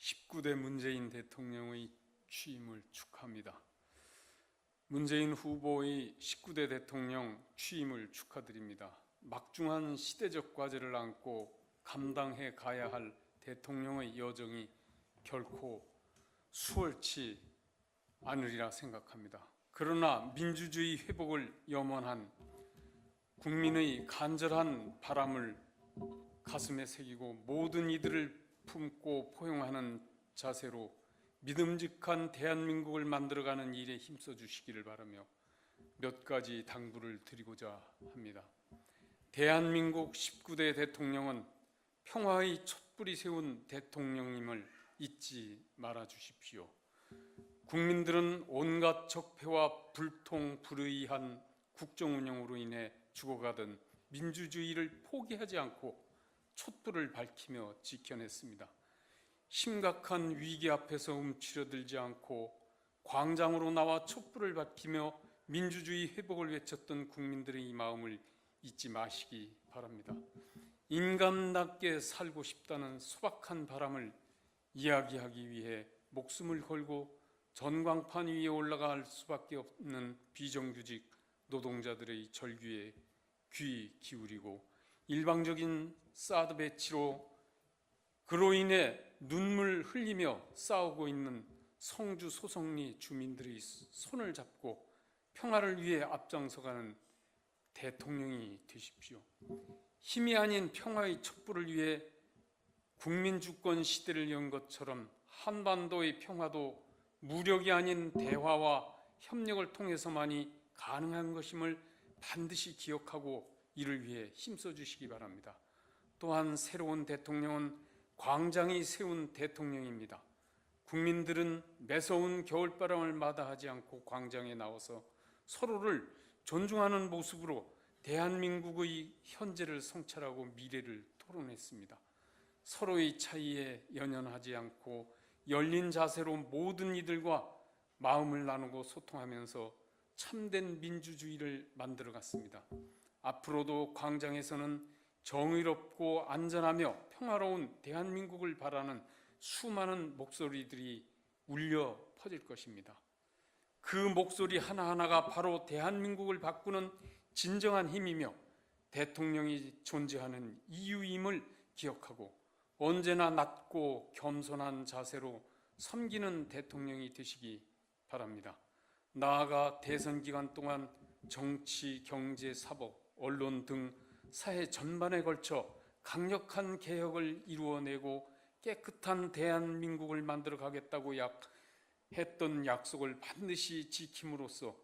19대 문재인 대통령의 취임을 축하합니다. 문재인 후보의 19대 대통령 취임을 축하드립니다. 막중한 시대적 과제를 안고 감당해 가야 할 대통령의 여정이 결코 수월치 않으리라 생각합니다. 그러나 민주주의 회복을 염원한 국민의 간절한 바람을 가슴에 새기고 모든 이들을 품고 포용하는 자세로 믿음직한 대한민국을 만들어가는 일에 힘써 주시기를 바라며 몇 가지 당부를 드리고자 합니다. 대한민국 19대 대통령은 평화의 촛불이 세운 대통령임을 잊지 말아 주십시오. 국민들은 온갖 적폐와 불통 불의한 국정 운영으로 인해 죽어가던 민주주의를 포기하지 않고 촛불을 밝히며 지켜냈습니다. 심각한 위기 앞에서 움츠러들지 않고 광장으로 나와 촛불을 밝히며 민주주의 회복을 외쳤던 국민들의 이 마음을 잊지 마시기 바랍니다. 인간답게 살고 싶다는 소박한 바람을 이야기하기 위해 목숨을 걸고 전광판 위에 올라갈 수밖에 없는 비정규직 노동자들의 절규에 귀 기울이고 일방적인 사드 배치로 그로 인해 눈물 흘리며 싸우고 있는 성주 소성리 주민들의 손을 잡고 평화를 위해 앞장서가는 대통령이 되십시오. 힘이 아닌 평화의 촛불을 위해 국민주권 시대를 연 것처럼 한반도의 평화도 무력이 아닌 대화와 협력을 통해서만이 가능한 것임을 반드시 기억하고 이를 위해 힘써 주시기 바랍니다. 또한 새로운 대통령은 광장이 세운 대통령입니다. 국민들은 매서운 겨울바람을 마다하지 않고 광장에 나와서 서로를 존중하는 모습으로 대한민국의 현재를 성찰하고 미래를 토론했습니다. 서로의 차이에 연연하지 않고 열린 자세로 모든 이들과 마음을 나누고 소통하면서 참된 민주주의를 만들어갔습니다. 앞으로도 광장에서는 정의롭고 안전하며 평화로운 대한민국을 바라는 수많은 목소리들이 울려 퍼질 것입니다. 그 목소리 하나하나가 바로 대한민국을 바꾸는 진정한 힘이며 대통령이 존재하는 이유임을 기억하고 언제나 낮고 겸손한 자세로 섬기는 대통령이 되시기 바랍니다. 나아가 대선 기간 동안 정치, 경제, 사법, 언론 등 사회 전반에 걸쳐 강력한 개혁을 이루어내고 깨끗한 대한민국을 만들어 가겠다고 했던 약속을 반드시 지킴으로써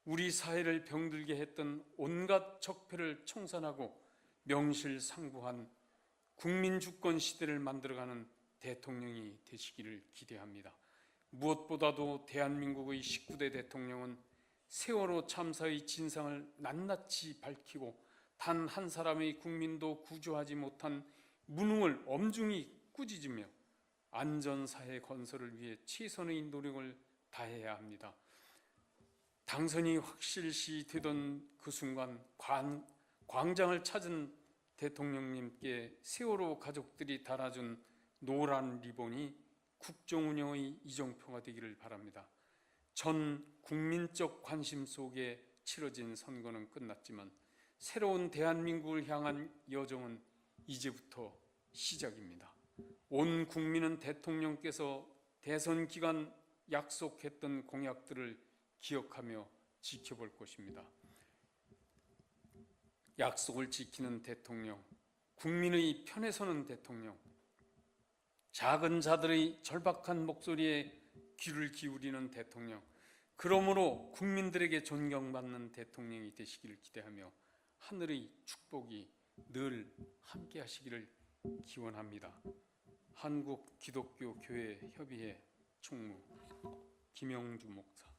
우리 사회를 병들게 했던 온갖 적폐를 청산하고 명실상부한 국민주권 시대를 만들어가는 대통령이 되시기를 기대합니다. 무엇보다도 대한민국의 19대 대통령은 세월호 참사의 진상을 낱낱이 밝히고 단 한 사람의 국민도 구조하지 못한 무능을 엄중히 꾸짖으며 안전사회 건설을 위해 최선의 노력을 다해야 합니다. 당선이 확실시 되던 그 순간 광장을 찾은 대통령님께 세월호 가족들이 달아준 노란 리본이 국정운영의 이정표가 되기를 바랍니다. 전 국민적 관심 속에 치러진 선거는 끝났지만 새로운 대한민국을 향한 여정은 이제부터 시작입니다. 온 국민은 대통령께서 대선 기간 약속했던 공약들을 기억하며 지켜볼 것입니다. 약속을 지키는 대통령, 국민의 편에 서는 대통령, 작은 자들의 절박한 목소리에 귀를 기울이는 대통령, 그러므로 국민들에게 존경받는 대통령이 되시기를 기대하며 하늘의 축복이 늘 함께 하시기를 기원합니다. 한국기독교교회 협의회 총무 김영주 목사.